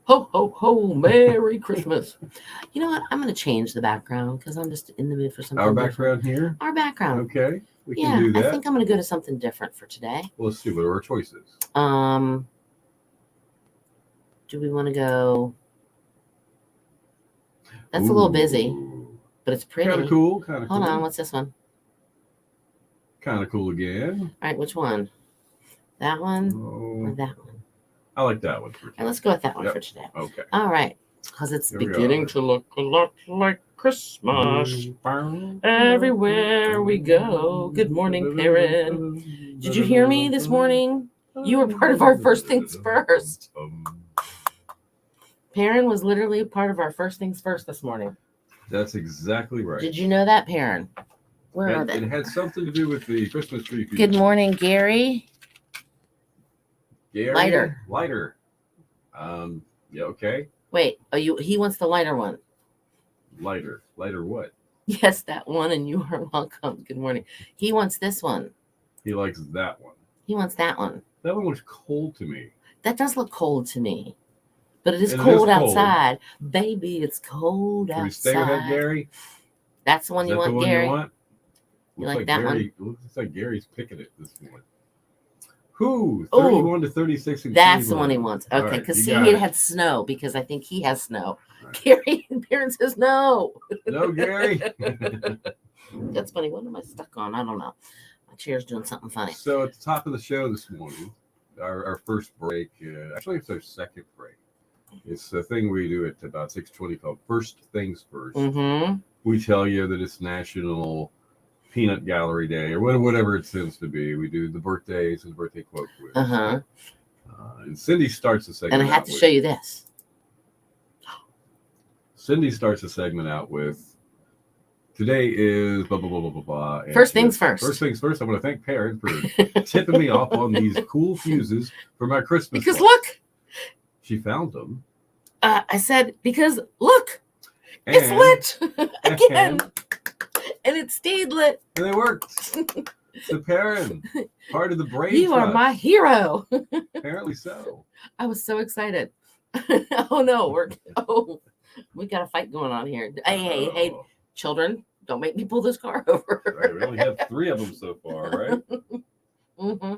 Ho, ho, ho, Merry Christmas. You know what? I'm going to change the background because I'm just in the mood for something Our different. background here? Our background. Okay, we can Yeah, do I that. think I'm going to go to something different for today. Well, let's see, what are our choices? Do we want to go? That's a little busy, but it's pretty. Kind of cool, kind of cool. Hold on, what's this one? Kind of cool again. All right, which one? That one or that one? I like that one for today. All right, let's go with that one for today. Okay. All right, because it's beginning to look a lot like Christmas everywhere we go. Good morning, Perrin. Did you hear me this morning? You were part of our first things first. Perrin was literally part of our first things first this morning. That's exactly right. Did you know that, Perrin? Where are they? It had something to do with the Christmas tree. Good morning, Gary. Lighter. Yeah, okay. Wait, he wants the lighter one. Lighter what? Yes, that one, and you are welcome. Good morning. He wants this one. He likes that one. He wants that one. That one looks cold to me. That does look cold to me. But it is cold outside. Baby, it's cold outside. Can we stay with that, Gary? That's the one you want, Gary? You like that one? Looks like Gary's picking it this morning. Who? 31 to 36 in That's Cleveland. The one he wants. Okay, because right, see, it had snow, because I think he has snow. Right. Gary and Perrin says no. No, Gary. That's funny. What am I stuck on? I don't know. My chair's doing something funny. So at the top of the show this morning, our first break, actually it's our second break. It's a thing we do at about 6:20 called First Things First. Mm-hmm. We tell you that it's National Peanut Gallery Day or whatever it tends to be. We do the birthdays and the birthday quote quiz. And Cindy starts the segment. And I have to show you this. Cindy starts the segment out with, today is blah, blah, blah, blah, blah, blah. First things first. First things first. I want to thank Perrin for tipping me off on these cool fuses for my Christmas. Because look. She found them. I said, because look. It's lit again. And it stayed lit. And it worked. So Perrin, part of the brain. You are my hero. Apparently so. I was so excited. Oh no, we got a fight going on here. Hey, children, don't make me pull this car over. Right, we only have 3 of them so far, right? Mm-hmm.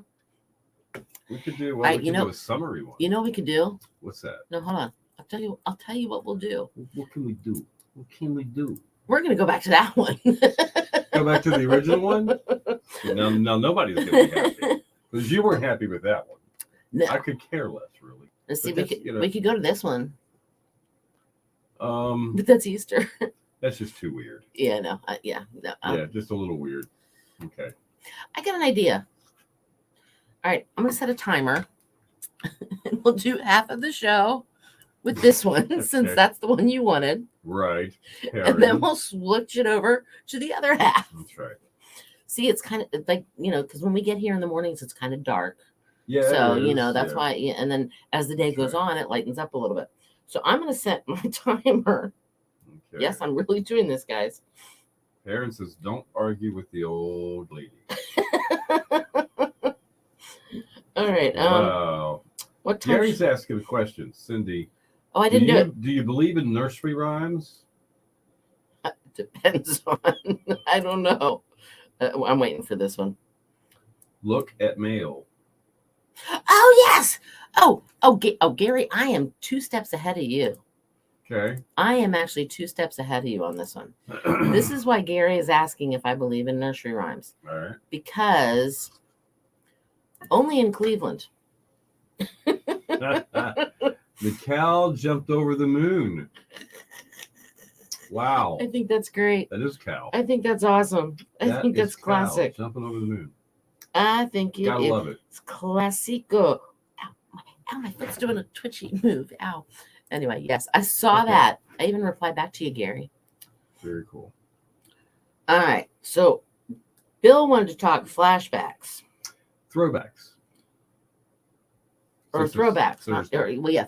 We could do do a summary one. You know what we could do? What's that? No, hold on. I'll tell you what we'll do. What can we do? What can we do? We're gonna go back to that one. Go back to the original one? Now nobody's gonna be happy. Because you weren't happy with that one. No. I could care less, really. Let's see, we could go to this one. But that's Easter. That's just too weird. Yeah, no. Yeah, just a little weird. Okay. I got an idea. All right, I'm gonna set a timer. And we'll do half of the show with this one, since that's the one you wanted. Right. And then we'll switch it over to the other half. That's right. See, it's kind of like, because when we get here in the mornings, it's kind of dark. Yeah. So, that's why. Yeah, and then as the day goes on, it lightens up a little bit. So I'm going to set my timer. Okay. Yes, I'm really doing this, guys. Perrin says, don't argue with the old lady. All right. Wow. What time? Gary's asking a question, Cindy. Oh, I didn't do it. Do you believe in nursery rhymes? Depends on. I don't know. I'm waiting for this one. Look at mail. Oh, yes. Oh, Gary, I am 2 steps ahead of you. Okay. I am actually 2 steps ahead of you on this one. This is why Gary is asking if I believe in nursery rhymes. All right. Because only in Cleveland. The cow jumped over the moon. Wow. I think that's great. That is cow. I think that's awesome. I think that's classic. Jumping over the moon. I think gotta love it. It's classico. Ow, my foot's doing a twitchy move. Ow. Anyway, yes, I saw that. I even replied back to you, Gary. Very cool. All right. So Bill wanted to talk flashbacks. Throwbacks. Or throwbacks.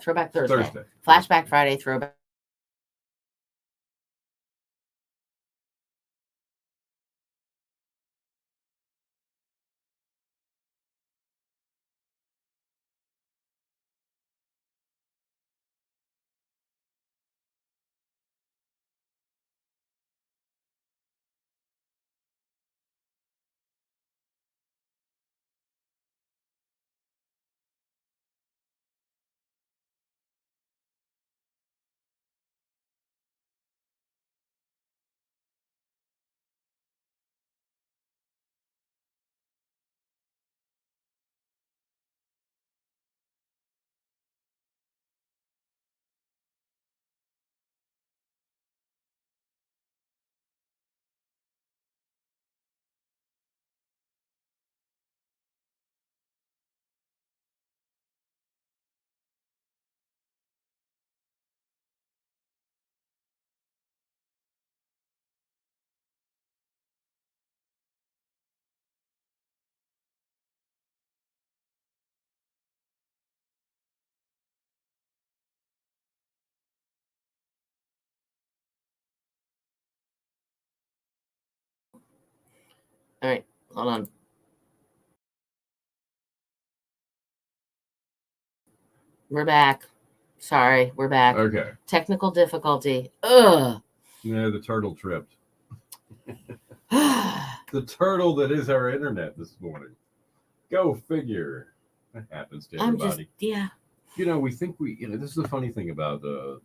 Throwback Thursday. Flashback Friday, throwback. All right, hold on. We're back. Sorry, we're back. Okay. Technical difficulty. Ugh. Yeah, the turtle tripped. The turtle that is our internet this morning. Go figure. That happens to everybody. Yeah. You know, we think this is the funny thing about the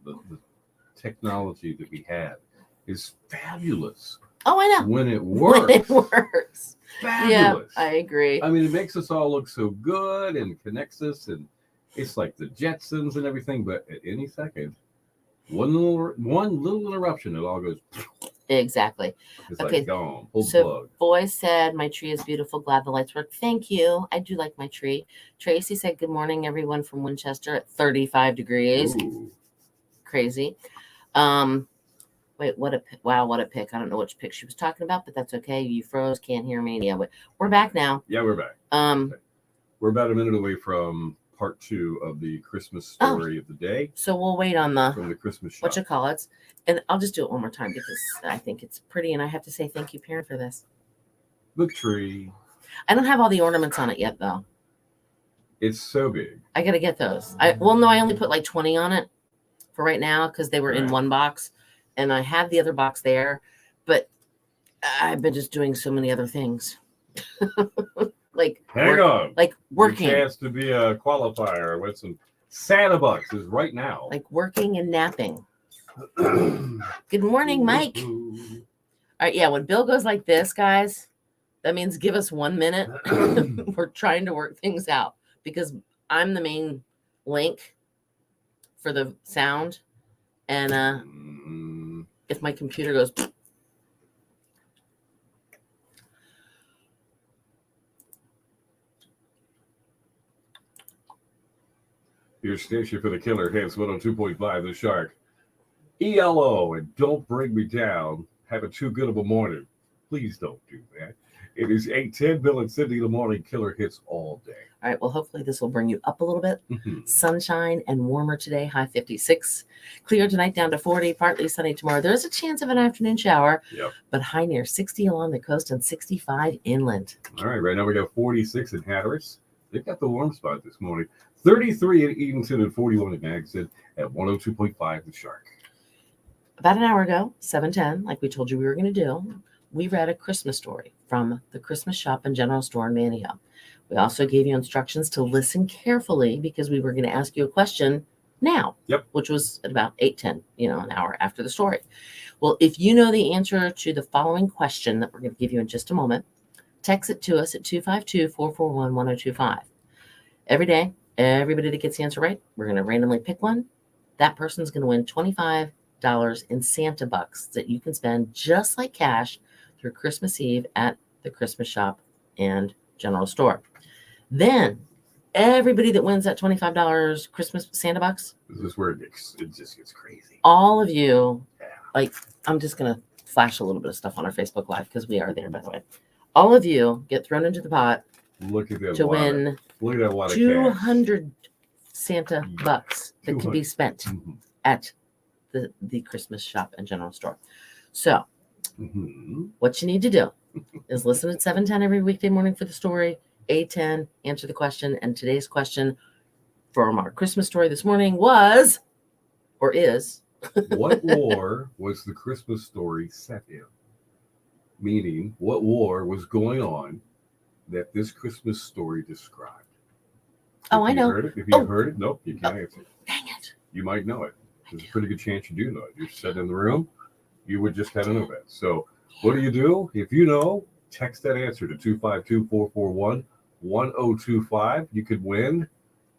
technology that we have is fabulous. Oh, I know. When it works. When it works. Fabulous. Yeah, I agree. I mean, it makes us all look so good and connects us, and it's like the Jetsons and everything, but at any second, one little interruption, it all goes. Exactly. It's okay. Like gone. Pull so plug. Boy said, my tree is beautiful. Glad the lights work. Thank you. I do like my tree. Tracy said, good morning, everyone from Winchester at 35 degrees. Ooh. Crazy. Wait, what a pick. I don't know which pick she was talking about, but that's okay. You froze, can't hear me. Yeah, we're back now. Yeah, we're back. We're about a minute away from part 2 of the Christmas story of the day. So we'll wait on from the Christmas shop. What you call it. And I'll just do it one more time because I think it's pretty. And I have to say thank you, Perrin, for this. The tree. I don't have all the ornaments on it yet, though. It's so big. I got to get those. I only put like 20 on it for right now because they were in one box. And I had the other box there. But I've been just doing so many other things. Hang on. Like working. Your chance to be a qualifier with some Santa bucks is right now. Like working and napping. Good morning, Mike. All right, yeah, when Bill goes like this, guys, that means give us 1 minute. We're trying to work things out because I'm the main link for the sound. And if my computer goes... Your station for the killer hits 102.5 The Shark. ELO and Don't Bring Me Down. Having too good of a morning. Please don't do that. It is 8:10. Bill and Cindy, the morning killer hits all day. All right, well, hopefully this will bring you up a little bit. Sunshine and warmer today, high 56. Clear tonight down to 40, partly sunny tomorrow. There is a chance of an afternoon shower, but high near 60 along the coast and 65 inland. All right now we got 46 in Hatteras. They've got the warm spot this morning. 33 in Edenton and 41 in Magson at 102.5 The Shark. About an hour ago, 7:10, like we told you we were going to do, we read a Christmas story from the Christmas shop and general store in Mania. We also gave you instructions to listen carefully because we were going to ask you a question now, which was at about 8:10, an hour after the story. Well, if you know the answer to the following question that we're going to give you in just a moment, text it to us at 252-441-1025. Every day, everybody that gets the answer right, we're going to randomly pick one. That person's going to win $25 in Santa bucks that you can spend just like cash through Christmas Eve at the Christmas shop and general store. Then everybody that wins that $25 Christmas Santa bucks, this is where it just gets crazy. All of you, I'm just going to flash a little bit of stuff on our Facebook Live because we are there, by the way. All of you get thrown into the pot. Look at that to win. Look at that lot of 200 Santa bucks that can be spent at the Christmas shop and general store. So what you need to do is listen at 7:10 every weekday morning for the story, 8:10 answer the question, and today's question from our Christmas story this morning was, or is, what war was the Christmas story set in? Meaning, what war was going on that this Christmas story described? I know. If you heard it, nope, you can't answer. Dang it. You might know it. There's a pretty good chance you do know it. You're sitting in the room, you would just have to know that. So what do? If you know, text that answer to 252-441-1025. You could win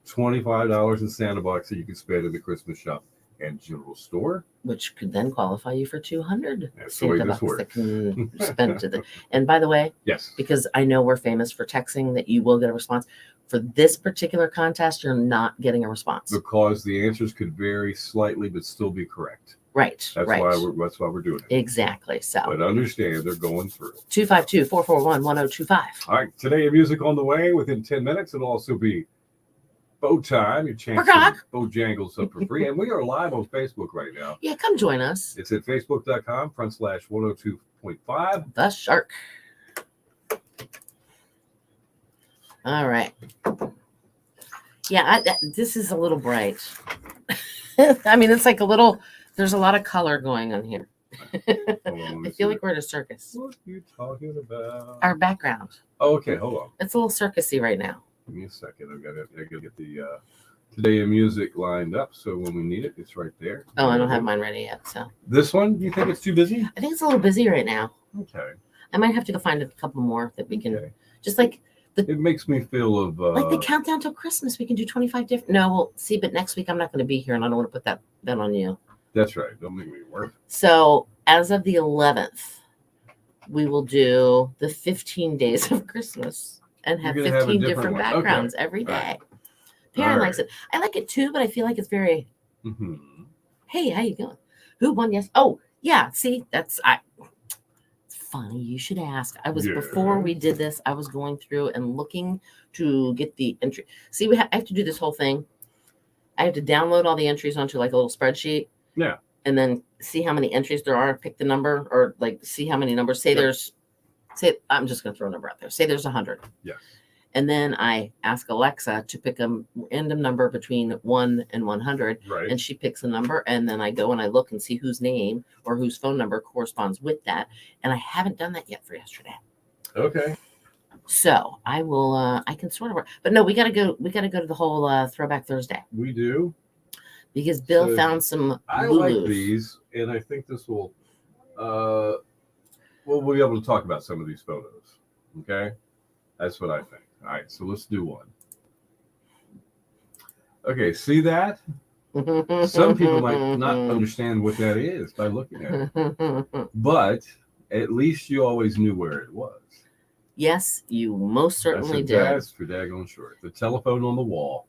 $25 in Santa bucks that you could spend in the Christmas shop and general store, which could then qualify you for 200 That's the way this works. That can spend to the. And by the way, because I know we're famous for texting that you will get a response. For this particular contest, you're not getting a response because the answers could vary slightly but still be correct. Right. That's why we're doing it. Exactly. So, but understand they're going through. 252-441-1025. All right, today music on the way within 10 minutes. It'll also be Bow Time, your chance to Bojangles up for free. And we are live on Facebook right now. Yeah, come join us. It's at facebook.com/102.5. The Shark. All right. Yeah, this is a little bright. I mean, it's like a little. There's a lot of color going on here. I feel like we're at a circus. What are you talking about? Our background. Oh, okay, hold on. It's a little circusy right now. Give me a second. I gotta get the Today in Music lined up, so when we need it, it's right there. Oh, I don't have mine ready yet. So this one, you think it's too busy? I think it's a little busy right now. Okay. I might have to go find a couple more that we can just like. It makes me feel of like the countdown till Christmas. We can do 25 different. No, well, see, but next week I'm not going to be here, and I don't want to put that on you. That's right. Don't make me work. So as of the 11th, we will do the 15 days of Christmas and have 15 different backgrounds every day. Right. Perrin likes it. I like it too, but I feel like it's very. Mm-hmm. Hey, how you going? Who won? Yes. Oh, yeah. See, that's funny. You should ask. I was before we did this. I was going through and looking to get the entry. See, I have to do this whole thing. I have to download all the entries onto like a little spreadsheet. Yeah. And then see how many entries there are. Pick the number, or like see how many numbers. Say I'm just going to throw a number out there. Say there's 100. Yeah. And then I ask Alexa to pick a random number between 1 and 100. Right. And she picks a number. And then I go and I look and see whose name or whose phone number corresponds with that. And I haven't done that yet for yesterday. Okay. So I will, I can sort of work. But no, we got to go to the whole Throwback Thursday. We do. Because Bill found some I Lulus. like these. And I think this will, we'll be able to talk about some of these photos. Okay. That's what I think. All right, so let's do one. Okay, see that? Some people might not understand what that is by looking at it. But at least you always knew where it was. Yes, you most certainly did. That's for daggone short. The telephone on the wall.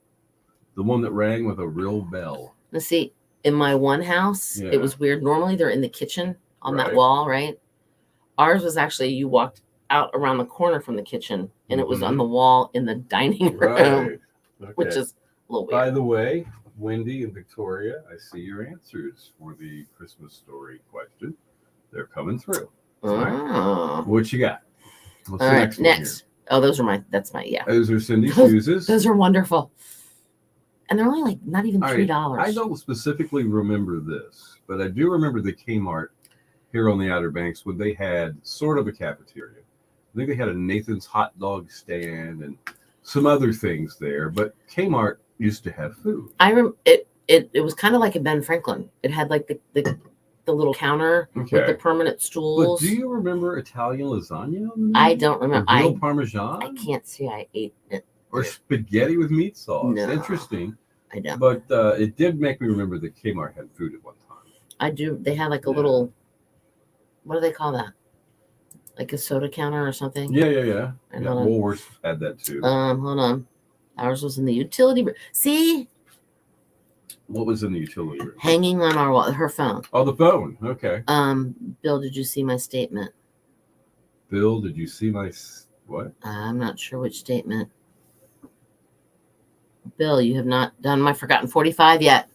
The one that rang with a real bell. Let's see. In my one house, It was weird. Normally, they're in the kitchen on that wall, right? Ours was actually, you walked out around the corner from the kitchen, and it was on the wall in the dining room, which is a little weird. By the way, Wendy and Victoria, I see your answers for the Christmas story question. They're coming through. All right. What you got? What's all right, next. Oh, those are that's my, Those are Cindy's fuses. Those are wonderful. And they're only like not even $3. Right. I don't specifically remember this, but I do remember the Kmart here on the Outer Banks when they had sort of a cafeteria. I think they had a Nathan's hot dog stand and some other things there, but Kmart used to have food. It was kind of like a Ben Franklin. It had like the little counter with the permanent stools. But do you remember Italian lasagna? I don't remember. Grilled Parmesan? I can't say I ate it. Or spaghetti with meat sauce. No, interesting. I don't. But it did make me remember that Kmart had food at one time. I do. They had like a little, what do they call that? Like a soda counter or something? Yeah. Woolworths had that too. Hold on. Ours was in the utility room. See? What was in the utility room? Hanging on our wall. Her phone. Oh, the phone. Okay. Bill, did you see my statement? Bill, did you see my what? I'm not sure which statement. Bill, you have not done my Forgotten 45 yet.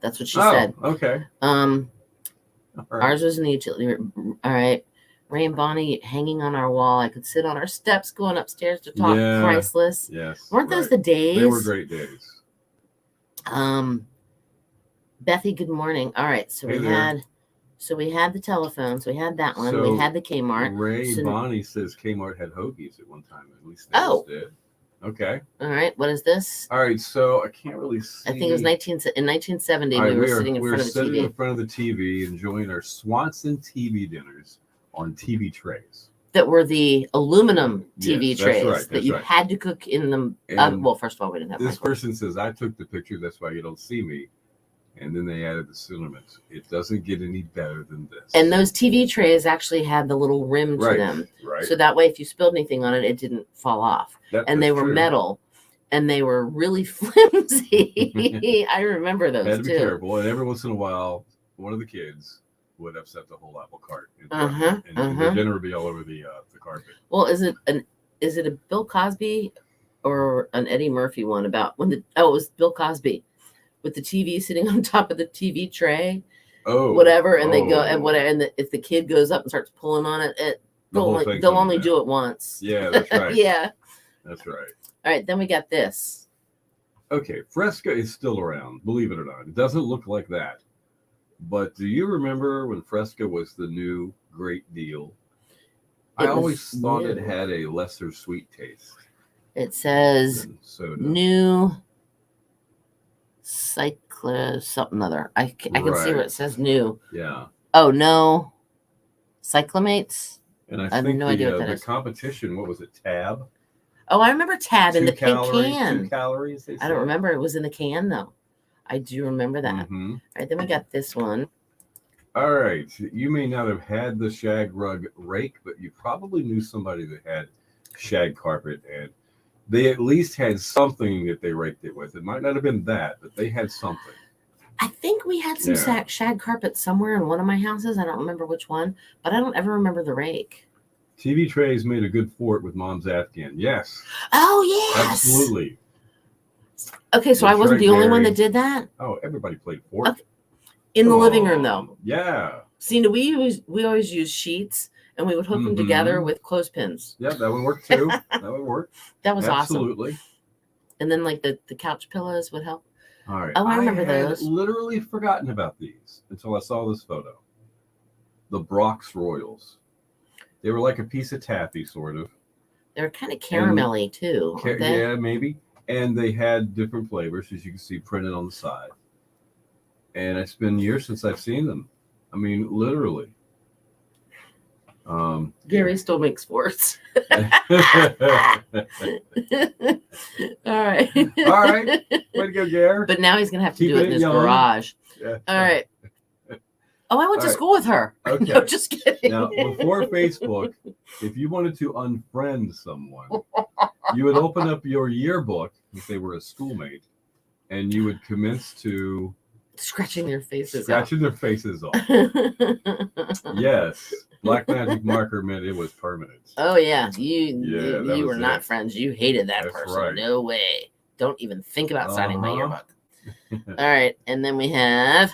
That's what she said. Okay. Right. Ours was in the utility room. All right. Ray and Bonnie hanging on our wall. I could sit on our steps going upstairs to talk. Priceless. Yes. Weren't those the days? They were great days. Bethy, good morning. All right. So we had the telephone. So we had that one. We had the Kmart. Ray Bonnie says Kmart had hoagies at one time. At least they did. Okay. All right. What is this? All right. So I can't really see. I think it was in 1970. We were sitting in front of the TV. We were sitting in front of the TV enjoying our Swanson TV dinners on TV trays. That were the aluminum TV trays that you had to cook in them. Well, first of all, we didn't have this person says, I took the picture. That's why you don't see me. And then they added the cinnamons. It doesn't get any better than this. And those TV trays actually had the little rim to them. Right. So that way, if you spilled anything on it, it didn't fall off. And they were metal. And they were really flimsy. I remember those, had to be careful. And every once in a while, one of the kids would upset the whole apple cart. And the dinner would be all over the carpet. Well, is it a Bill Cosby or an Eddie Murphy one about when it was Bill Cosby with the TV sitting on top of the TV tray, whatever, and they go and whatever, and if the kid goes up and starts pulling on it, they'll only do it once. Yeah, that's right. Yeah, That's right. All right, then we got this. Okay, Fresca is still around, believe it or not. It doesn't look like that. But do you remember when Fresca was the new great deal? I always thought it had a lesser sweet taste. It says soda. New Cycla something other. I can see where it says new. Yeah. Oh, no. Cyclamates? And I have think no idea what that is. The competition, what was it, Tab? Oh, I remember Tab in the pink can. 2 calories, I don't remember. It was in the can, though. I do remember that. Mm-hmm. All right, then we got this one. All right. You may not have had the shag rug rake, but you probably knew somebody that had shag carpet, and they at least had something that they raked it with. It might not have been that, but they had something. I think we had some shag carpet somewhere in one of my houses. I don't remember which one, but I don't ever remember the rake. TV trays made a good fort with Mom's Afghan. Yes. Oh, yes. Absolutely. Okay, so I wasn't the only one that did that? Oh, everybody played fort. Okay. In the living room, though. Yeah. See, we always use sheets, and we would hook them together with clothespins. Yeah, that would work, too. That would work. That was Absolutely. Awesome. And then, like, the couch pillows would help. All right. Oh, I remember those. I had literally forgotten about these until I saw this photo. The Brock's Royals. They were like a piece of taffy, sort of. They were kind of caramelly, too. Yeah, maybe. And they had different flavors, as you can see printed on the side. And it's been years since I've seen them. I mean, literally. Gary still makes forts. All right. All right. Way to go, Gary. But now he's going to have to do it in his garage. Yeah. All right. Oh, I went to school with her. Okay. No, just kidding. Now, before Facebook, if you wanted to unfriend someone, you would open up your yearbook if they were a schoolmate, and you would commence to scratching their faces off. Yes. Black magic marker meant it was permanent. Oh, yeah. You were not friends. You hated that person. Right. No way. Don't even think about signing my yearbook. All right. And then we have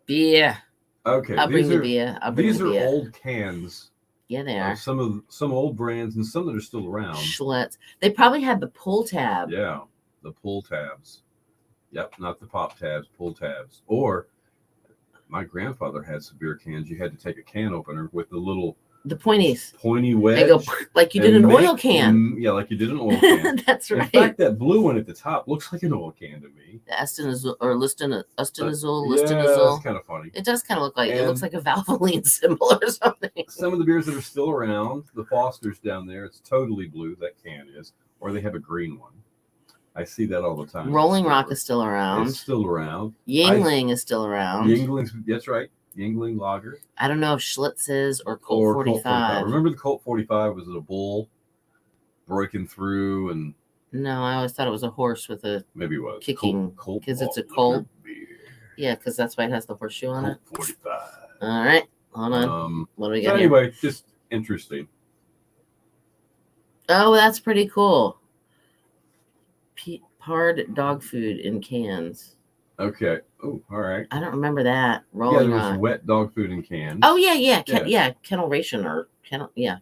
beer. Okay. I'll bring the beer. These are old cans. Yeah, they are. Some old brands and some that are still around. Schlitz. They probably had the pull tab. Yeah. The pull tabs. Yep. Not the pop tabs, pull tabs. Or my grandfather had some beer cans. You had to take a can opener with the little pointy wedge. They go like you did an oil can. Yeah, like you did an oil can. That's right. In fact, that blue one at the top looks like an oil can to me. The Listinazole, Listinazole. Yeah, that's kind of funny. It does kind of look like it looks like a Valvoline symbol or something. Some of the beers that are still around, the Foster's down there, it's totally blue. That can is, or they have a green one. I see that all the time. Rolling Rock is still around. It's still around. Yingling is still around. Yingling's, that's right. Yingling Lager. I don't know if Schlitz is or Colt 45. Remember the Colt 45 was a bull breaking through and... No, I always thought it was a horse with a maybe it was kicking because it's a Colt. Yeah, because that's why it has the horseshoe on it. 45. All right, hold on. What do we got? So anyway, just interesting. Oh, that's pretty cool. Hard dog food in cans. Okay. Oh, all right. I don't remember that. Rolling there was wet dog food in cans. Oh, yeah. Kennel Ration or Kennel, yeah.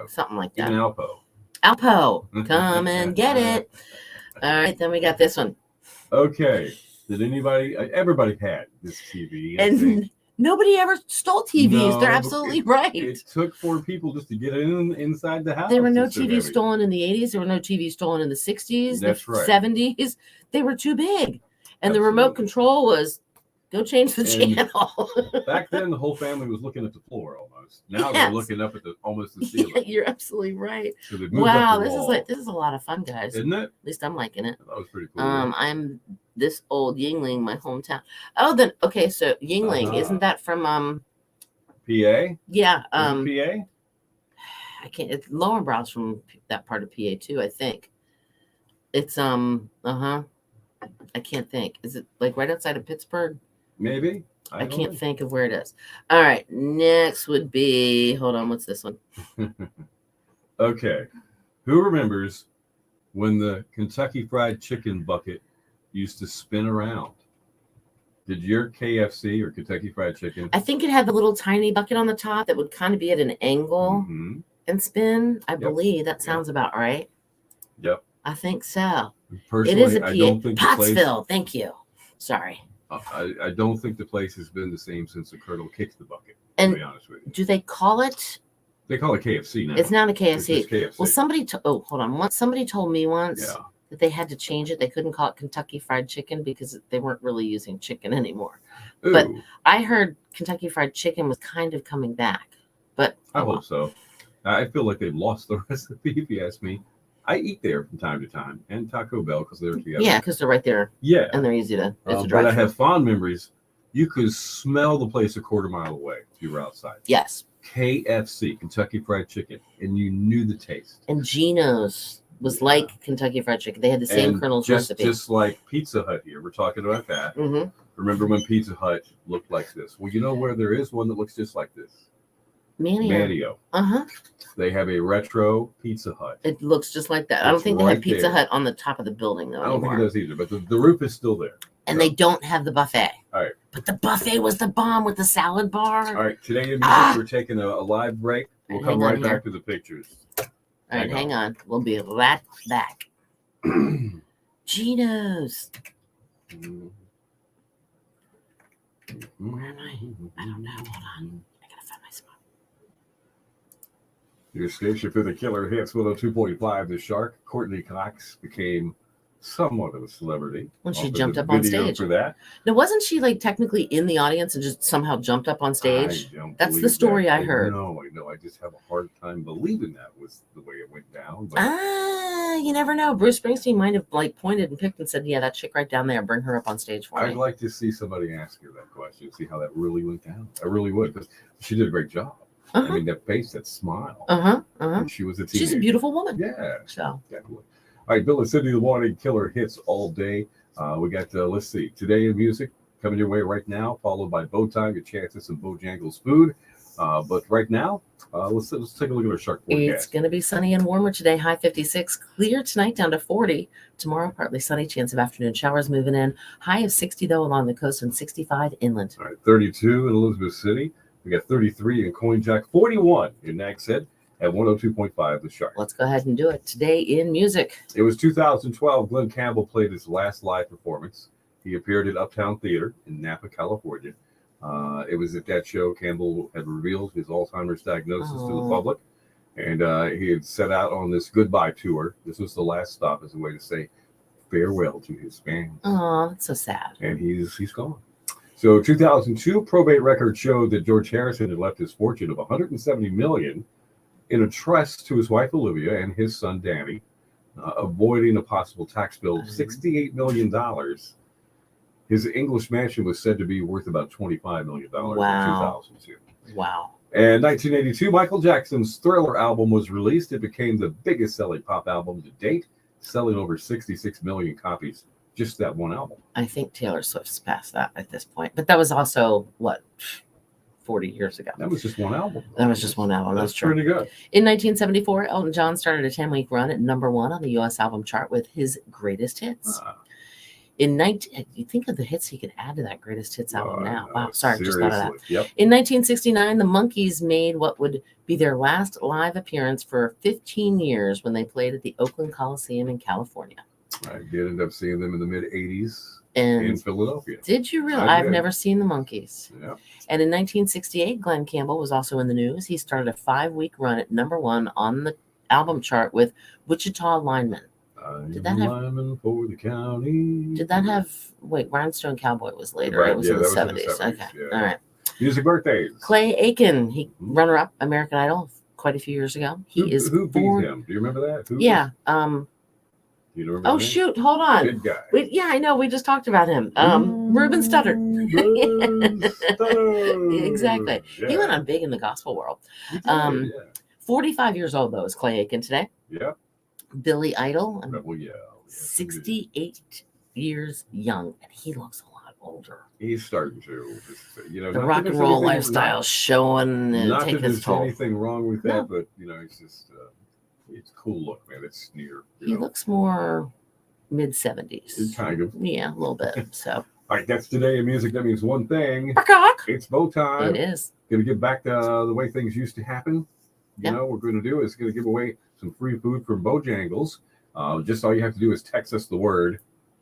Something like that. Even Alpo. Alpo, come and get it. All right, then we got this one. Okay. Did everybody had this TV. And nobody ever stole TVs. No, they're absolutely right. It took 4 people just to get inside the house. There were no TVs stolen in the 80s. There were no TVs stolen in the 60s, That's right. 70s. They were too big. And the remote control was go change the channel. Back then, the whole family was looking at the floor almost. Now they're looking up at almost the ceiling. Yeah, you're absolutely right. So wow, this is a lot of fun, guys. Isn't it? At least I'm liking it. That was pretty cool. I'm this old Yingling, my hometown. Oh, then okay, so Yingling, isn't that from PA? Yeah. PA? I can't. It's Lowenbrau's from that part of PA too, I think. It's I can't think. Is it like right outside of Pittsburgh? Maybe. I can't think of where it is. All right. Next would be, hold on, what's this one? Okay. Who remembers when the Kentucky Fried Chicken bucket used to spin around? Did your KFC or Kentucky Fried Chicken? I think it had the little tiny bucket on the top that would kind of be at an angle. Mm-hmm. and spin. I believe that sounds about right. Yep. I think so. Personally, It is a I don't think the place. Pottsville. Thank you. Sorry. I don't think the place has been the same since the Colonel kicked the bucket. And to be honest with you, do they call it? they call it KFC now. It's not a KFC. It's just KFC. Well, somebody. Hold on. Somebody told me once Yeah. that they had to change it. They couldn't call it Kentucky Fried Chicken because they weren't really using chicken anymore. Ooh, But I heard Kentucky Fried Chicken was kind of coming back. But I hope so. I feel like they've lost the recipe, if you ask me. I eat there from time to time, and Taco Bell because they're together. Yeah, because they're right there. Yeah. And they're easy to. It's a but I drive-thru. have fond memories. You could smell the place a quarter mile away if you were outside. Yes. KFC, Kentucky Fried Chicken, and you knew the taste. And Geno's was like Kentucky Fried Chicken. They had the same And Colonel's just, recipe. Just like Pizza Hut here. We're talking about that. Mm-hmm. Remember when Pizza Hut looked like this? Well, you know where there is one that looks just like this? Manio. Uh-huh. They have a retro Pizza Hut. It looks just like that. I don't It's think they have right Pizza there. Hut on the top of the building, though, I don't anymore. think it does either, but the roof is still there. And they don't have the buffet. All right. But the buffet was the bomb with the salad bar. All right. Today in music, we're taking a live break. We'll come right back to the pictures. All right, hang on. We'll be right back. Geno's. Where am I? I don't know. Hold on. I gotta find my spot. Your station for the killer hits 102.5. The Shark, Courtney Cox, became somewhat of a celebrity. When she Offered jumped the up on video stage. for that. Now, wasn't she like technically in the audience and just somehow jumped up on stage? That's the believe story that. I heard. No, I know. I just have a hard time believing that was the way it went down. But You never know. Bruce Springsteen might have like pointed and picked and said, "Yeah, that chick right down there. Bring her up on stage for I'd me." like to see somebody ask her that question, see how that really went down. I really would, because she did a great job. I mean, that face, that smile. When she was a teenager. She's a beautiful woman. Yeah. So. Definitely. All right, Bill and Cindy, the morning killer hits all day. We got, let's see, Today in Music coming your way right now, followed by Bowtime, your chance at some Bojangles food. But right now, let's take a look at our shark forecast. It's going to be sunny and warmer today, high 56. Clear tonight down to 40. Tomorrow, partly sunny, chance of afternoon showers moving in. High of 60, though, along the coast and 65 inland. All right, 32 in Elizabeth City. We got 33 in Coin Jack, 41 in Nags Head, at 102.5 The Shark. Let's go ahead and do it. Today in music. It was 2012. Glenn Campbell played his last live performance. He appeared at Uptown Theater in Napa, California. It was at that show Campbell had revealed his Alzheimer's diagnosis to the public. And he had set out on this goodbye tour. This was the last stop as a way to say farewell to his fans. Oh, that's so sad. And he's gone. So 2002 probate record showed that George Harrison had left his fortune of $170 million in a trust to his wife Olivia and his son Danny, avoiding a possible tax bill of $68 million. His English mansion was said to be worth about $25 million in 2002. Wow. And 1982, Michael Jackson's Thriller album was released. It became the biggest selling pop album to date, selling over 66 million copies. Just that one album. I think Taylor Swift's past that at this point. But that was also, 40 years ago. That was just one album. That was just one album. That's true. Pretty good. In 1974, Elton John started a 10-week run at number 1 on the U.S. album chart with his greatest hits. You think of the hits he could add to that greatest hits album now. Wow, sorry, just thought of that. Yep. In 1969, the Monkees made what would be their last live appearance for 15 years when they played at the Oakland Coliseum in California. I did end up seeing them in the mid-'80s And in Philadelphia. Did you really? I've never seen the Monkees. Yeah. And in 1968, Glenn Campbell was also in the news. He started a 5-week run at number 1 on the album chart with Wichita Lineman. Did that have lineman for the county? Did that have? Wait, Rhinestone Cowboy was later. Right, It was yeah, in the that was 70s. in the 70s, Okay, yeah. all right. Music birthdays. Clay Aiken, he runner-up American Idol quite a few years ago. He is who beat him? Do you remember that? Who Yeah. Do you remember? Oh that? shoot! Hold on. Good guy. Yeah, I know. We just talked about him. Reuben Studdard. Exactly. Yeah. He went on big in the gospel world. He did, 45 years old though is Clay Aiken today. yeah. Billy Idol, Well, yeah. 68 years young, and he looks a lot older. He's starting to, The rock and roll lifestyle showing and Not taking that its there's toll. anything wrong with that, No. but it's just it's a cool look, man. It's near. He looks more mid 70s. Kind of. Yeah, a little bit. So. All right, that's Today in Music. That means one thing. Barcock. It's bow time. It is. Gonna get back to the way things used to happen. you know, we're going to do is going to give away some free food from Bojangles. Just all you have to do is text us the word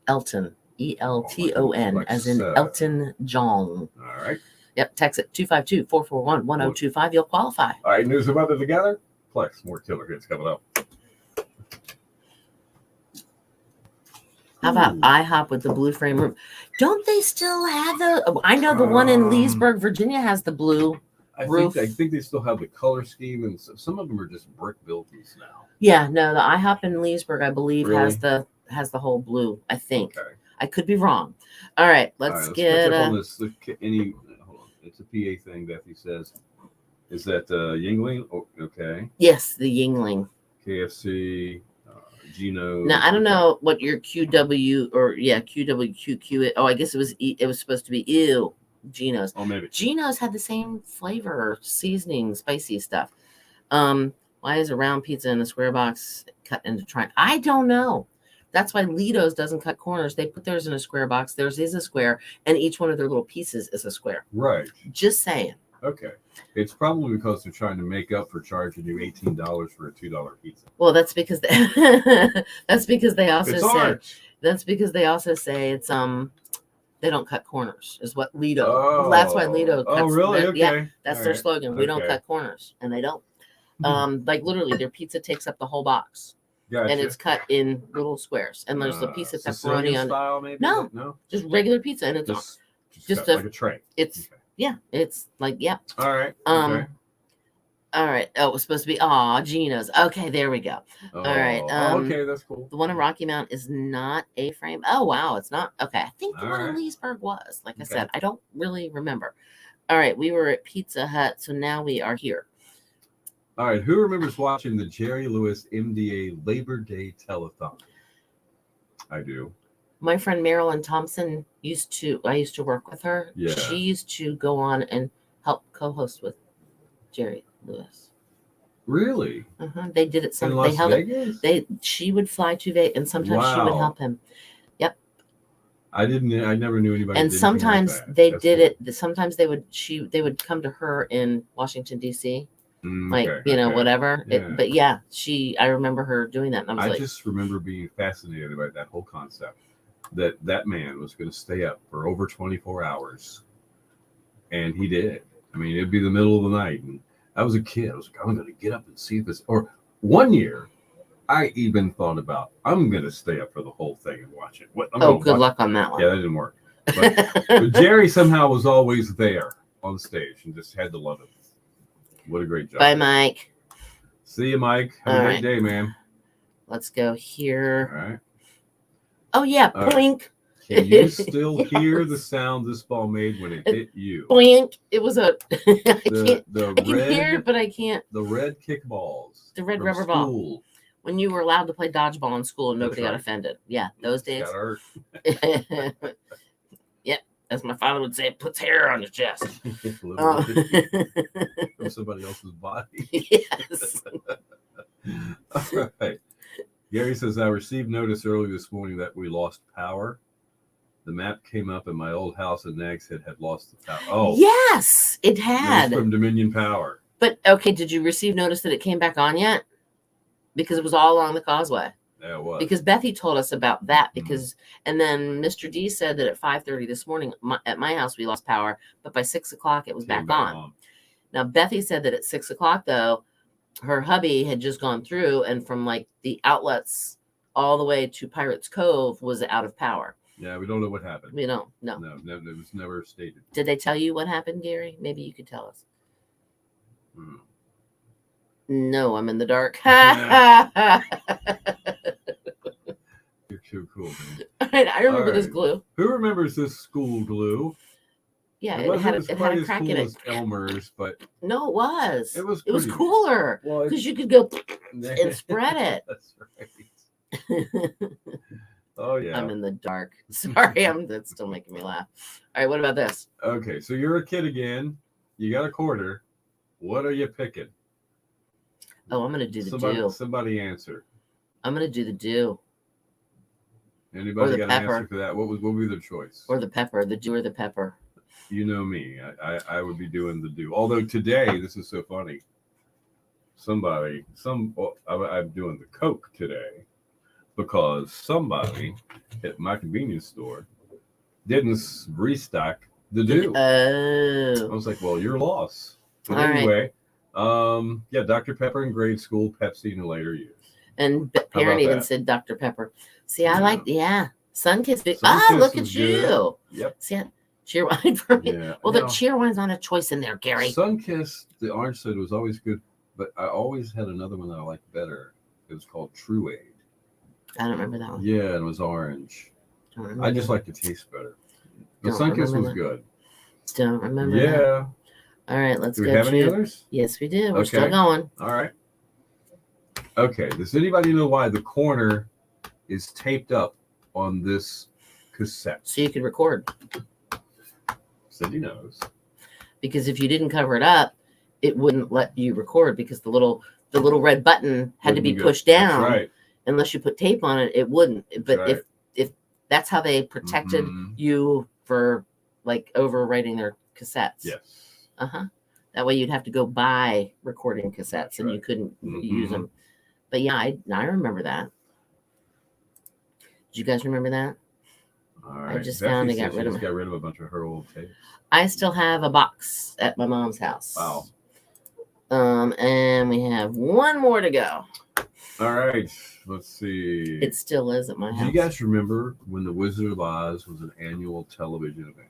Elton, Elton, as in Elton John. All right. Yep, text it 252-441-1025. You'll qualify. All right, news of other together. Plus, more killer hits coming up. How about IHOP with the blue frame room? Don't they still have the? I know the one in Leesburg, Virginia, has the blue roof. I think they still have the color scheme, and some of them are just brick buildings now. Yeah, no, the IHOP in Leesburg, I believe, has the whole blue. I think. Okay. I could be wrong. All right, let's get catch up on this. Hold on, it's a PA thing. Bethany says, "Is that Yingling?" Oh, okay. Yes, the Yingling. KFC. Gino. Now I don't know what your QW or QWQQ. Oh, I guess it was supposed to be Geno's. Oh, maybe Geno's had the same flavor, seasoning, spicy stuff. Why is a round pizza in a square box cut into triangle? I don't know. That's why Lido's doesn't cut corners. They put theirs in a square box. Theirs is a square, and each one of their little pieces is a square. Right. Just saying. Okay. It's probably because they're trying to make up for charging you $18 for a $2 pizza. Well, that's because they also say it's they don't cut corners is what Lido. Oh, that's why Lido cuts. Oh, really? Okay. Yeah, that's their slogan. We don't cut corners, and they don't. Like literally, their pizza takes up the whole box. Gotcha. And it's cut in little squares, and there's a piece of pepperoni on style, maybe? No, just regular pizza, and it's just like a tray. It's it's like All right. Okay. All right. Oh, it was supposed to be Geno's. Okay, there we go. All right. Okay, that's cool. The one in Rocky Mount is not A-frame. Oh wow, it's not. Okay, I think the one in Leesburg was. Like I said, I don't really remember. All right, we were at Pizza Hut, so now we are here. All right, who remembers watching the Jerry Lewis MDA Labor Day telethon? I do. My friend Marilyn Thompson I used to work with her. Yeah. She used to go on and help co-host with Jerry Lewis. Really? They did it. In Las Vegas? She would fly to Vegas, and sometimes she would help him. Yep. I never knew anybody. And sometimes they did it. Sometimes they would come to her in Washington D.C. Whatever. Yeah. But yeah, I remember her doing that. And I just remember being fascinated by that whole concept that man was going to stay up for over 24 hours. And he did. I mean, it'd be the middle of the night. And I was a kid. I was like, I'm going to get up and see this. Or one year, I even thought about, I'm going to stay up for the whole thing and watch it. Good luck on that one. Yeah, that didn't work. But Jerry somehow was always there on stage and just had to love it. What a great job. Bye, Mike. See you, Mike. Have a great day, man. Let's go here. All right. Oh, yeah. Boink. Right. Can you still hear the sound this ball made when it hit you? Boink. It was a... I can hear it, but I can't. The red kickballs. The red rubber ball. When you were allowed to play dodgeball in school and nobody got offended. Yeah, those days. Got hurt. Yep. As my father would say, it puts hair on your chest. From somebody else's body. Yes. All right. Gary says, I received notice early this morning that we lost power. The map came up and my old house in Nags Head had lost the power. Oh. Yes, it had. From Dominion Power. But, okay, did you receive notice that it came back on yet? Because it was all along the causeway. Yeah, it was. Because Bethy told us about that. And then Mr. D said that at 5:30 this morning at my house we lost power, but by 6 o'clock it was back on. Now Bethy said that at 6 o'clock though, her hubby had just gone through and from like the outlets all the way to Pirates Cove was out of power. Yeah, we don't know what happened. We don't. No, it was never stated. Did they tell you what happened, Gary? Maybe you could tell us. No, I'm in the dark. You're too cool, man. I remember this glue. Who remembers this school glue? Yeah, it had a crack in it. Elmer's, but no, it was. It was cooler because you could go and spread it. That's right. Oh yeah. I'm in the dark. Sorry, that's still making me laugh. All right, what about this? Okay, so you're a kid again. You got a quarter. What are you picking? Oh, I'm gonna do the do. Somebody answer. I'm gonna do the do. Anybody got an answer for that? What would be the choice? Or the pepper, the do or the pepper. You know me. I would be doing the do. Although today, this is so funny. I'm doing the Coke today because somebody at my convenience store didn't restock the dew. I was like, well, your loss. But anyway, yeah, Dr. Pepper in grade school, Pepsi in the later years. And Perrin even said Dr. Pepper. See, I like, Sunkiss. Look at you. Yep. See, Cheerwine for me. Yeah. Well, the Cheerwine's not a choice in there, Gary. Sunkiss, the orange soda was always good, but I always had another one that I liked better. It was called True Aid. I don't remember that one. Yeah, it was orange. I just like the taste better. The Sunkiss was good. Don't remember. Yeah. That. All right, let's go. Do we have any others? Yes, we do. We're still going. All right. Okay. Does anybody know why the corner is taped up on this cassette? So you could record. Cindy knows. Because if you didn't cover it up, it wouldn't let you record because the little red button had to be pushed down. That's right. Unless you put tape on it, it wouldn't. But right. if that's how they protected you for like overwriting their cassettes. Yes. That way you'd have to go buy recording cassettes and you couldn't use them. But yeah, I remember that. Did you guys remember that? All right. I just found and got rid of a bunch of her old tapes. I still have a box at my mom's house. Wow. And we have one more to go. All right. Let's see. It still is at my house. Do you guys remember when The Wizard of Oz was an annual television event?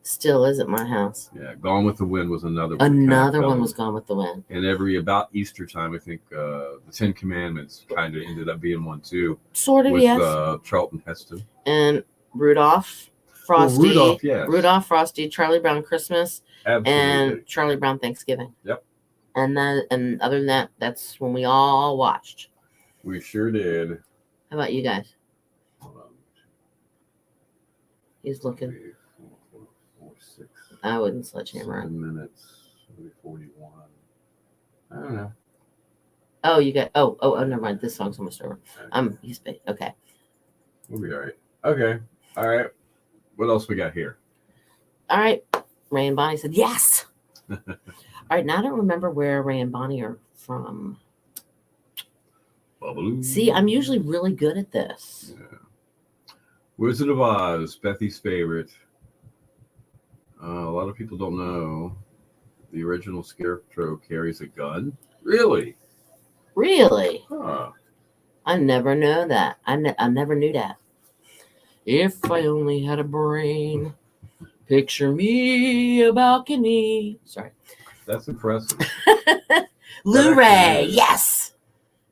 Still is at my house. Yeah. Gone with the Wind was another one. Another one was Gone with the Wind. And about Easter time, I think the Ten Commandments kind of ended up being one too. Sort of, with, yes. Charlton Heston. And Rudolph, Frosty. Well, Rudolph, yes. Rudolph, Frosty, Charlie Brown Christmas. Absolutely. And Charlie Brown Thanksgiving. Yep. And other than that, that's when we all watched. We sure did. How about you guys? Hold on. He's looking. 3, 4, 6. I wouldn't sledgehammer. 7 minutes. 41. I don't know. Oh, you got. Oh, never mind. This song's almost over. He's big. Okay. We'll be all right. Okay. All right. What else we got here? All right. Ray and Bonnie said yes. All right. Now I don't remember where Ray and Bonnie are from. Bubbaloo. See, I'm usually really good at this. Yeah. Wizard of Oz, Bethy's favorite. A lot of people don't know the original Scarecrow carries a gun. Really? Really? Huh. I never know that. I never knew that. If I only had a brain, picture me a balcony. Sorry. That's impressive. Lou Ray, yes.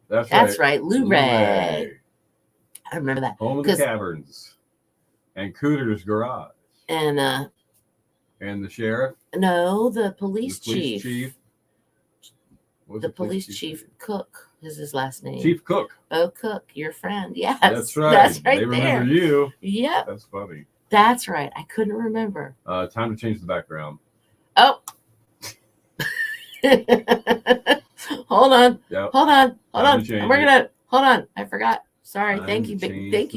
That's right. Lou Ray. I remember that. Home of the Caverns. And Cooter's Garage. And the sheriff? No, the police chief. The police chief Cook is his last name. Chief Cook. Oh, Cook, your friend. Yes. That's right. That's right. They remember you. Yep. That's funny. That's right. I couldn't remember. Time to change the background. Oh. Hold on. Yep. Hold on. I'm working on it. Hold on. I forgot. Sorry. Thank you,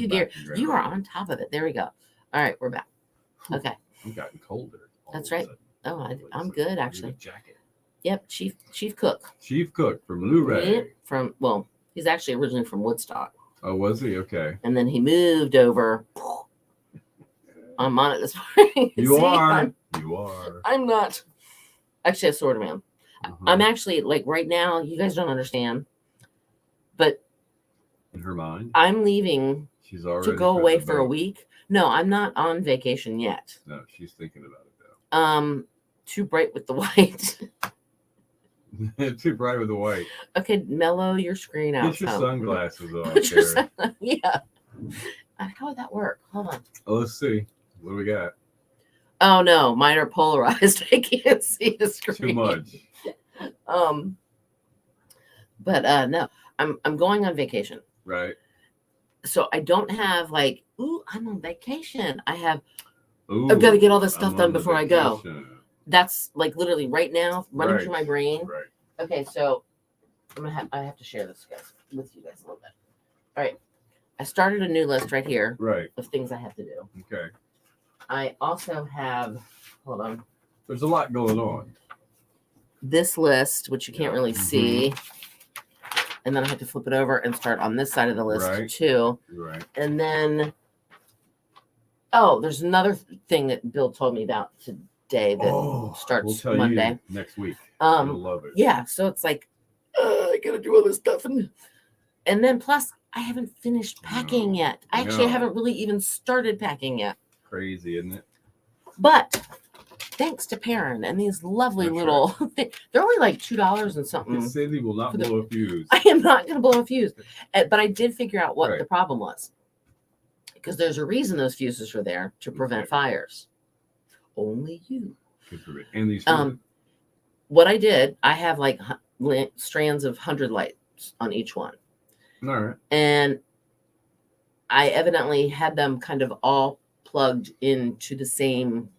Gary. You are on top of it. There we go. All right, we're back. Okay. I'm gotten colder. That's right. Oh, I'm good actually. Jacket. Yep, Chief Cook. Chief Cook from Lou Ray. He's actually originally from Woodstock. Oh, was he? Okay. And then he moved over. I'm on it this morning. You are. I'm not. Actually, I sort of am. I'm actually, like, right now, you guys don't understand, but in her mind, I'm leaving to go away for a week. No, I'm not on vacation yet. No, she's thinking about it though. Too bright with the white. Too bright with the white. Okay, mellow your screen out. Get your sunglasses off. Yeah. How would that work? Hold on. Oh, let's see. What do we got? Oh no, mine are polarized. I can't see the screen. Too much. But no, I'm going on vacation. Right. So I don't have like, I'm on vacation. I've got to get all this stuff done before I go. That's like literally right now running through my brain. Right. Okay, so I have to share this with you guys a little bit. All right. I started a new list right here. Right. Of things I have to do. Okay. I also have, hold on. There's a lot going on. this list, which you can't really see. And then I have to flip it over and start on this side of the list too. Right. And then, oh, there's another thing that Bill told me about today that starts we'll tell Monday. You next week. You'll love it. Yeah. So it's like, I got to do all this stuff. And then plus, I haven't finished packing yet. I actually haven't really even started packing yet. Crazy, isn't it? But thanks to Perrin and these lovely little things. They're only like $2 and something. Cindy will not blow a fuse. I am not going to blow a fuse. But I did figure out what the problem was. Because there's a reason those fuses were there, to prevent fires. Only you. And these what I did, I have like strands of 100 lights on each one. All right. And I evidently had them kind of all plugged into the same,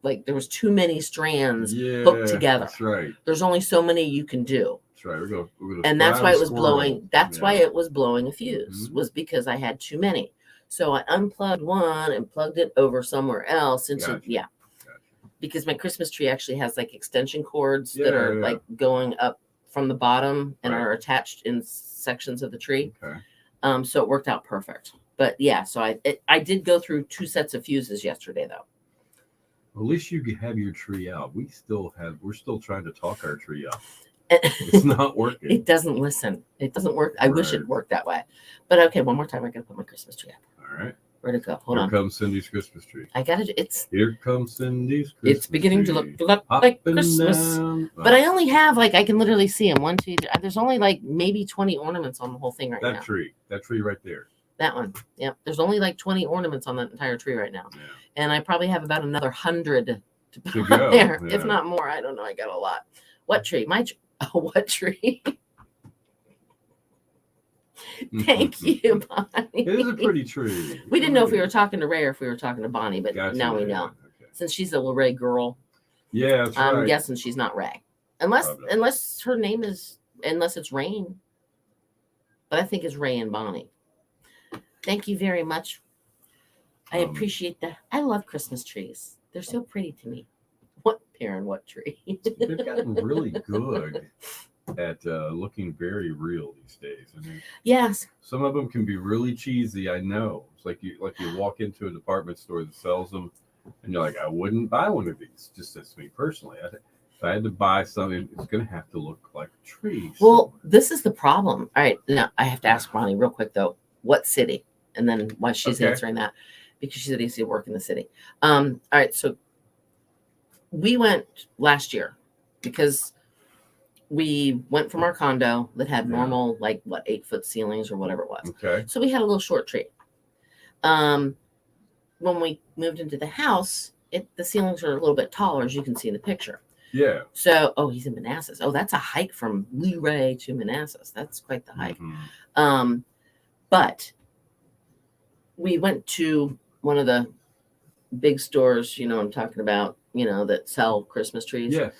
like there was too many strands hooked together. That's right. There's only so many you can do. That's right. We're gonna and that's why it was blowing. That's why it was blowing a fuse, was because I had too many. So I unplugged one and plugged it over somewhere else. And because my Christmas tree actually has like extension cords that are like going up from the bottom and are attached in sections of the tree. Okay. So it worked out perfect. But yeah, so I did go through 2 sets of fuses yesterday though. Well, at least you have your tree out. We're still trying to talk our tree up. It's not working. It doesn't listen. It doesn't work. I wish it worked that way. But okay, one more time. I gotta put my Christmas tree up. All right. Where'd it go? Hold on. Here comes Cindy's Christmas tree. I got it. Here comes Cindy's Christmas It's beginning tree. to look like Christmas. But I only have I can literally see them. 1, 2, 3. There's only like maybe 20 ornaments on the whole thing right now. That tree right there. That one. Yep. There's only like 20 ornaments on that entire tree right now. Yeah. And I probably have about another 100 to put go. there, if not more. I don't know. I got a lot. What tree? What tree? Thank you, Bonnie. It is a pretty tree. We didn't know if we were talking to Ray or if we were talking to Bonnie, but now we know. Okay. Since she's a Ray girl. Yeah, that's I'm guessing she's not Ray. Unless her name is, unless it's Rain. But I think it's Ray and Bonnie. Thank you very much. I appreciate that. I love Christmas trees. They're so pretty to me. What tree? They've gotten really good at looking very real these days. I mean, yes. Some of them can be really cheesy. I know. It's like you walk into a department store that sells them, and you're like, I wouldn't buy one of these. Just that's me personally. If I had to buy something, it's going to have to look like a tree. Well, this is the problem. All right, now I have to ask Bonnie real quick though. What city? And then why she's answering that, because she said he used to work in the city. All right, so we went last year because we went from our condo that had normal, 8-foot ceilings or whatever it was. Okay. So we had a little short tree. When we moved into the house, the ceilings are a little bit taller, as you can see in the picture. Yeah. So, he's in Manassas. Oh, that's a hike from Lee to Manassas. That's quite the hike. Mm-hmm. But we went to one of the big stores, I'm talking about, that sell Christmas trees. Yeah.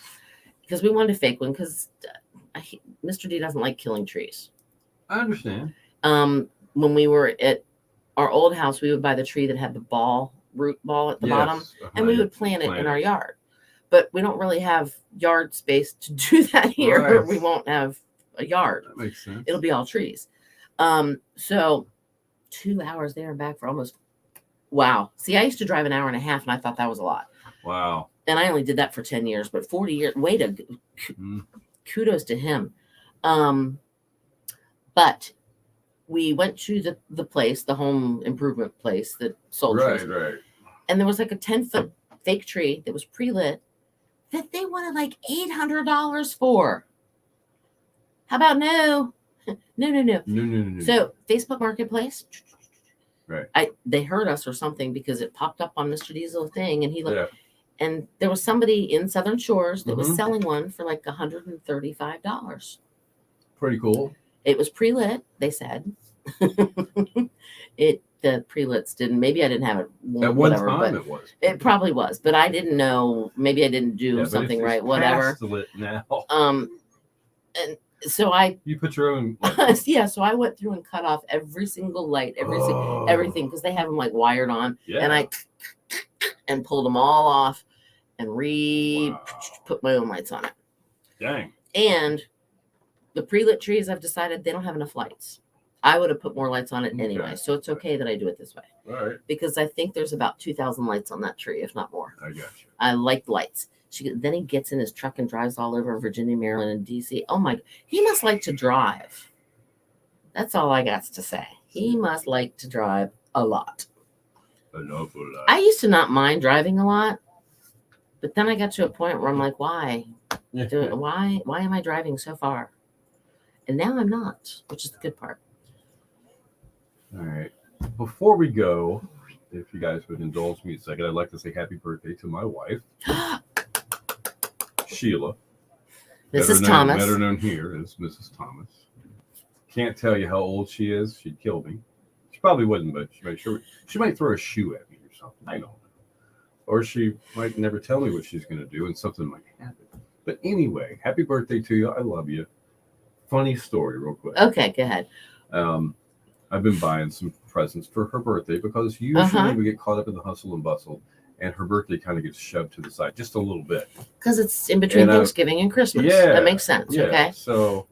Because we wanted a fake one because Mr. D doesn't like killing trees. I understand. When we were at our old house, we would buy the tree that had the root ball at the bottom, and we would plant it in our yard. But we don't really have yard space to do that here. Right. We won't have a yard. That makes sense. It'll be all trees. So 2 hours there and back for almost. Wow. See, I used to drive an hour and a half, and I thought that was a lot. Wow. And I only did that for 10 years, but 40 years. Kudos to him. But we went to the place, the home improvement place that sold trees. Right. And there was like a 10-foot fake tree that was pre-lit that they wanted like $800 for. How about no? No. So Facebook Marketplace. Right. They heard us or something because it popped up on Mr. Diesel thing, and he looked, and there was somebody in Southern Shores that was selling one for like $135. Pretty cool. It was pre-lit, they said. The pre-lits didn't. Maybe I didn't have it. At one time, it was. It probably was, but I didn't know. Maybe I didn't do something right. Whatever. Lit now. And so you put your own. So I went through and cut off every single light, everything, because they have them like wired on, and I pulled them all off and put my own lights on it. Dang. And the pre-lit trees, I've decided they don't have enough lights. I would have put more lights on it anyway, so it's okay that I do it this way. All right. Because I think there's about 2,000 lights on that tree, if not more. I got you. I like lights. Then he gets in his truck and drives all over Virginia, Maryland, and D.C. Oh my, he must like to drive. That's all I got to say. He must like to drive a lot. Enough of that. I used to not mind driving a lot, but then I got to a point where I'm like, why? Why am I driving so far? And now I'm not, which is the good part. All right. Before we go, if you guys would indulge me a second, I'd like to say happy birthday to my wife, Sheila. Mrs. Thomas. Better known here as Mrs. Thomas. Can't tell you how old she is. She'd kill me. She probably wouldn't, but she might throw a shoe at me or something. I don't know. Or she might never tell me what she's going to do, and something might happen. But anyway, happy birthday to you. I love you. Funny story, real quick. Okay, go ahead. I've been buying some presents for her birthday because usually we get caught up in the hustle and bustle, and her birthday kind of gets shoved to the side just a little bit. Because it's in between Thanksgiving and Christmas. Yeah, that makes sense. Yeah. Okay. So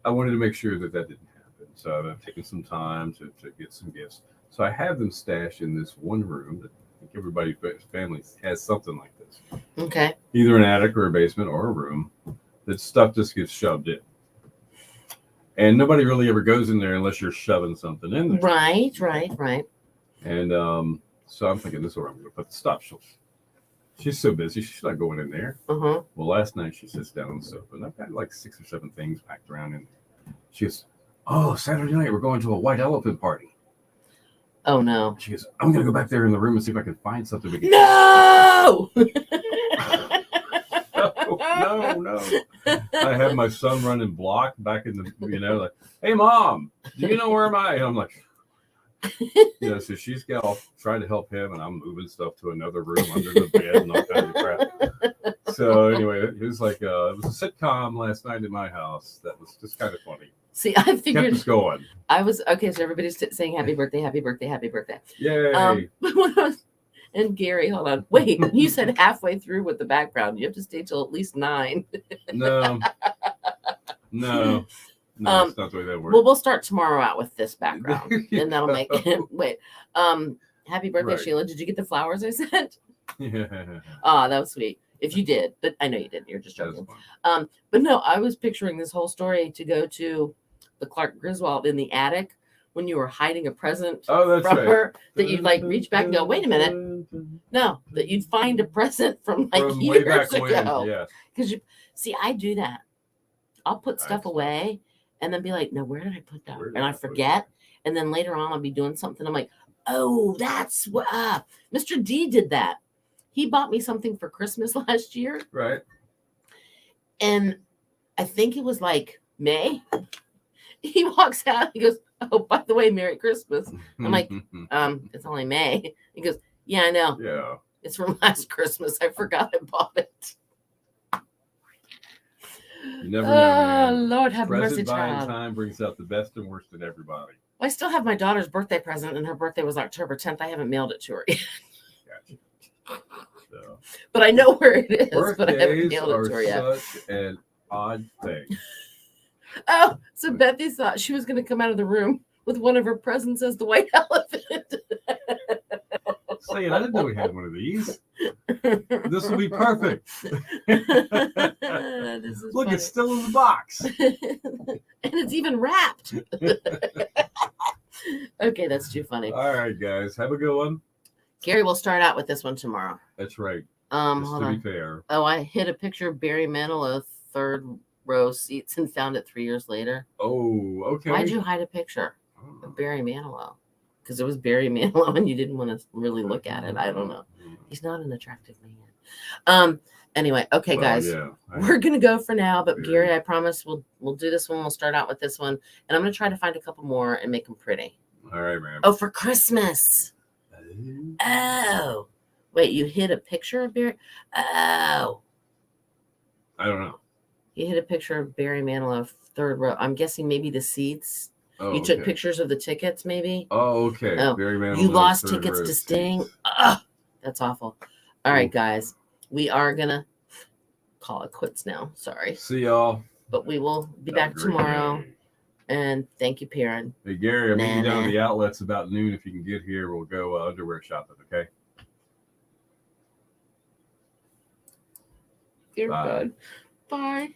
I wanted to make sure that didn't happen. So I've taken some time to get some gifts. So I have them stashed in this one room that I think everybody's family has something like this. Okay. Either an attic or a basement or a room that stuff just gets shoved in. And nobody really ever goes in there unless you're shoving something in there. Right. And so I'm thinking, this is where I'm going to put the stuff. She's so busy, she's not going in there. Uh-huh. Well, last night she sits down on the sofa, and I've got like 6 or 7 things packed around in there. She goes, oh, Saturday night, we're going to a white elephant party. Oh, no. She goes, I'm going to go back there in the room and see if I can find something. No! No. I have my son running block back in the, like, hey, Mom, do you know where am I? And I'm like, so she's got off trying to help him, and I'm moving stuff to another room under the bed and all kinds of crap. So anyway, it was like, it was a sitcom last night in my house that was just kind of funny. See, I figured. Kept us going. I was, okay, so everybody's saying happy birthday, happy birthday, happy birthday. Yay. And Gary, hold on. Wait, you said halfway through with the background. You have to stay till at least 9. No, that's not the way that works. Well, we'll start tomorrow out with this background, and that'll make it. Wait, happy birthday, Sheila. Did you get the flowers I sent? Yeah. Oh, that was sweet. If you did, but I know you didn't. You're just joking. But no, I was picturing this whole story to go to the Clark Griswold in the attic when you were hiding a present from her, that you'd like reach back and go, wait a minute. No, that you'd find a present from years ago. Yeah. Because I do that. I'll put stuff away and then be like, no, where did I put that? And I forget. And then later on, I'll be doing something. I'm like, oh, that's what Mr. D did that. He bought me something for Christmas last year. Right. And I think it was like May. He walks out. He goes, oh, by the way, Merry Christmas. I'm like, it's only May. He goes, yeah, I know. Yeah. It's from last Christmas. I forgot I bought it. You never know, man. Lord have mercy, child. Time brings out the best and worst in everybody. I still have my daughter's birthday present, and her birthday was October 10th. I haven't mailed it to her yet. Gotcha. So, but I know where it is, but I haven't mailed it to her yet. Such an odd thing. Oh, so Bethy thought she was going to come out of the room with one of her presents as the white elephant. Saying, I didn't know we had one of these. This will be perfect. Look, it's still in the box. And it's even wrapped. Okay, that's too funny. All right, guys. Have a good one. Gary will start out with this one tomorrow. That's right. Just to be fair. Oh, I hit a picture of Barry Manilow, 3rd row seats, and found it 3 years later. Oh, okay. Why'd you hide a picture of Barry Manilow? Because it was Barry Manilow and you didn't want to really look at it. I don't know. He's not an attractive man. Anyway, okay, guys. Yeah, we're gonna go for now, but Gary, I promise we'll do this one. We'll start out with this one, and I'm gonna try to find a couple more and make them pretty. All right, man. Oh, for Christmas. Oh, wait, you hit a picture of Barry? Oh, I don't know. You hit a picture of Barry Manilow, 3rd row. I'm guessing maybe the seats. Oh, you took pictures of the tickets, maybe? Oh, okay. Oh, Barry Manilow, you lost tickets to Sting? Ugh, that's awful. All right, guys. We are going to call it quits now. Sorry. See y'all. But we will be Have a back great tomorrow. day. And thank you, Perrin. Hey, Gary, I'll meet you down Nah. at the outlets about noon. If you can get here, we'll go underwear shopping, okay? You're Bye. good. Bye.